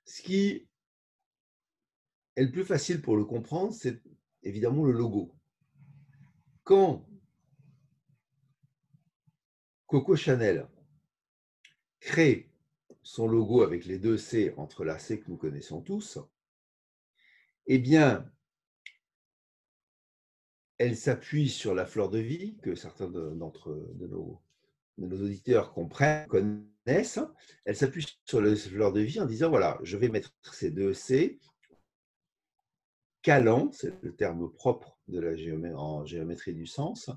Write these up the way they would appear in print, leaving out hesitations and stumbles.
Ce qui est le plus facile pour le comprendre, c'est évidemment le logo. Quand Coco Chanel crée son logo avec les deux C entrelacés que nous connaissons tous, eh bien, elle s'appuie sur la fleur de vie, que certains de nos auditeurs comprennent, connaissent. Elle s'appuie sur la fleur de vie en disant, voilà, je vais mettre ces deux C, calant, c'est le terme propre de la en géométrie du sens,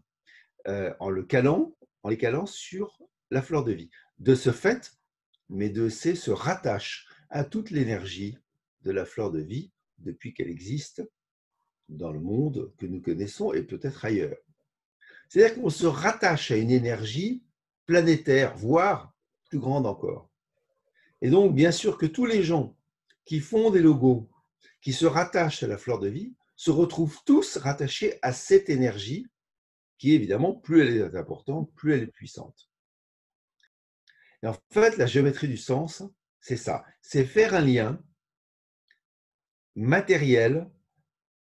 en les calant sur la fleur de vie. De ce fait, mes deux C se rattachent à toute l'énergie de la fleur de vie depuis qu'elle existe dans le monde que nous connaissons et peut-être ailleurs. C'est-à-dire qu'on se rattache à une énergie planétaire, voire plus grande encore. Et donc, bien sûr que tous les gens qui font des logos, qui se rattachent à la fleur de vie, se retrouvent tous rattachés à cette énergie qui, évidemment, plus elle est importante, plus elle est puissante. Et en fait, la géométrie du sens, c'est ça, c'est faire un lien matériel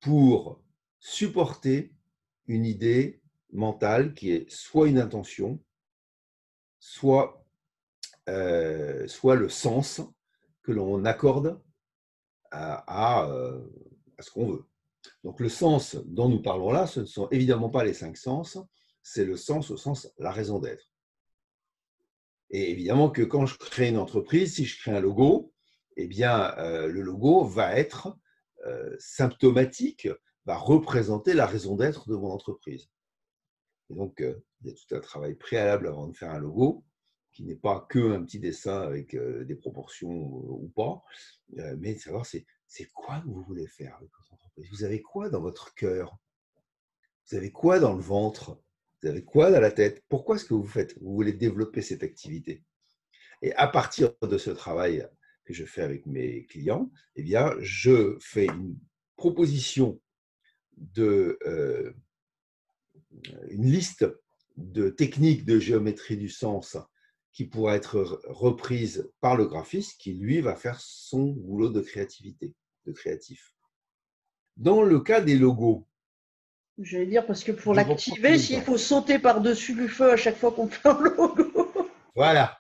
pour supporter une idée mentale qui est soit une intention, soit le sens que l'on accorde à ce qu'on veut. Donc le sens dont nous parlons là, ce ne sont évidemment pas les 5 sens, c'est le sens au sens la raison d'être. Et évidemment que quand je crée une entreprise, si je crée un logo, eh bien le logo va être symptomatique, va représenter la raison d'être de mon entreprise. Et donc il y a tout un travail préalable avant de faire un logo, qui n'est pas qu'un petit dessin avec des proportions ou pas, mais de savoir c'est quoi que vous voulez faire avec votre entreprise. Vous avez quoi dans votre cœur? Vous avez quoi dans le ventre? Vous avez quoi dans la tête? Pourquoi est-ce que vous faites? Vous voulez développer cette activité. Et à partir de ce travail que je fais avec mes clients, eh bien, je fais une proposition une liste de techniques de géométrie du sens qui pourra être reprise par le graphiste qui, lui, va faire son boulot de créativité, de créatif. Dans le cas des logos, J'allais dire, parce que pour je reprends le l'activer, même s'il temps. faut sauter par-dessus le feu à chaque fois qu'on fait un logo. Voilà.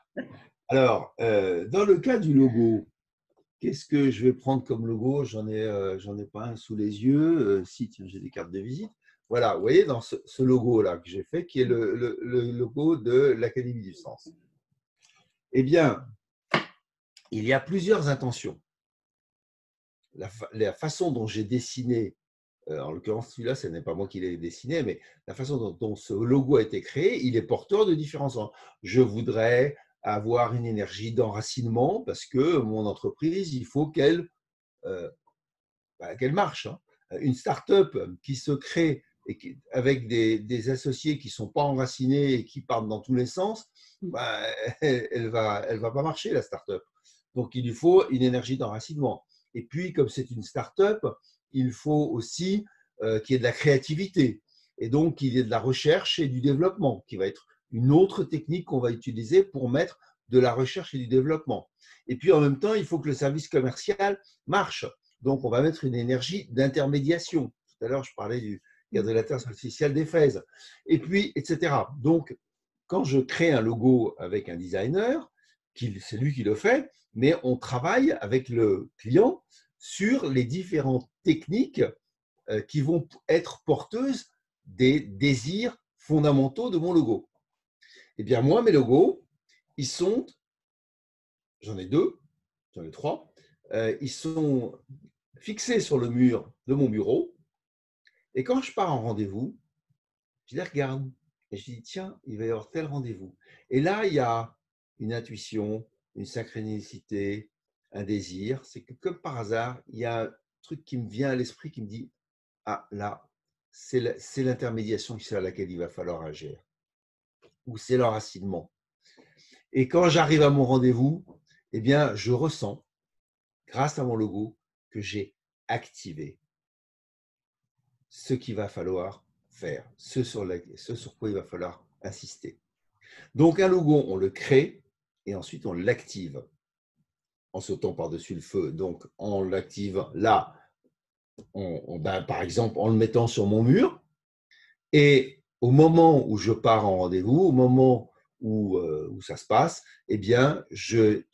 Alors, dans le cas du logo, qu'est-ce que je vais prendre comme logo? J'en ai pas un sous les yeux. Si, tiens, j'ai des cartes de visite. Voilà, vous voyez, dans ce logo-là que j'ai fait, qui est le logo de l'Académie du Sens. Eh bien, il y a plusieurs intentions. La façon dont j'ai dessiné, en l'occurrence celui-là, ce n'est pas moi qui l'ai dessiné, mais la façon dont ce logo a été créé, il est porteur de différents sens. Je voudrais avoir une énergie d'enracinement parce que mon entreprise, il faut qu'elle marche. Hein. Une start-up qui se crée avec des associés qui ne sont pas enracinés et qui partent dans tous les sens, bah, elle va pas marcher, la start-up. Donc, il lui faut une énergie d'enracinement. Et puis, comme c'est une start-up, il faut aussi qu'il y ait de la créativité. Et donc, qu'il y ait de la recherche et du développement, qui va être une autre technique qu'on va utiliser pour mettre de la recherche et du développement. Et puis, en même temps, il faut que le service commercial marche. Donc, on va mettre une énergie d'intermédiation. Tout à l'heure, je parlais du quadrilatère social d'Éphèse. Et puis, etc. Donc, quand je crée un logo avec un designer, c'est lui qui le fait, mais on travaille avec le client sur les différentes techniques qui vont être porteuses des désirs fondamentaux de mon logo. Eh bien, moi, mes logos, ils sont, j'en ai deux, j'en ai trois, ils sont fixés sur le mur de mon bureau. Et quand je pars en rendez-vous, je les regarde et je dis, tiens, il va y avoir tel rendez-vous. Et là, il y a une intuition, une synchronicité, un désir. C'est que comme par hasard, il y a un truc qui me vient à l'esprit qui me dit, ah là, c'est l'intermédiation sur laquelle il va falloir agir. Ou c'est l'enracinement. Et quand j'arrive à mon rendez-vous, eh bien, je ressens, grâce à mon logo, que j'ai activé ce qu'il va falloir faire, ce sur quoi il va falloir insister. Donc un logo, on le crée et ensuite on l'active en sautant par-dessus le feu. Donc, en l'activant là, par exemple, en le mettant sur mon mur. Et au moment où je pars en rendez-vous, au moment où ça se passe, eh bien, j'ai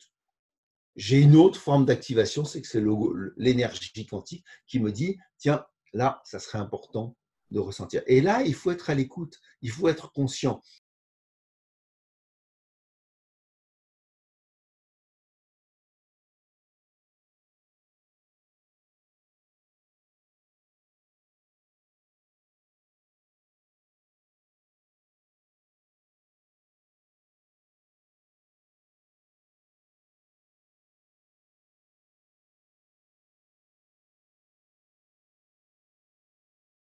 une autre forme d'activation, c'est que c'est l'énergie quantique qui me dit, tiens, là, ça serait important de ressentir. Et là, il faut être à l'écoute, il faut être conscient.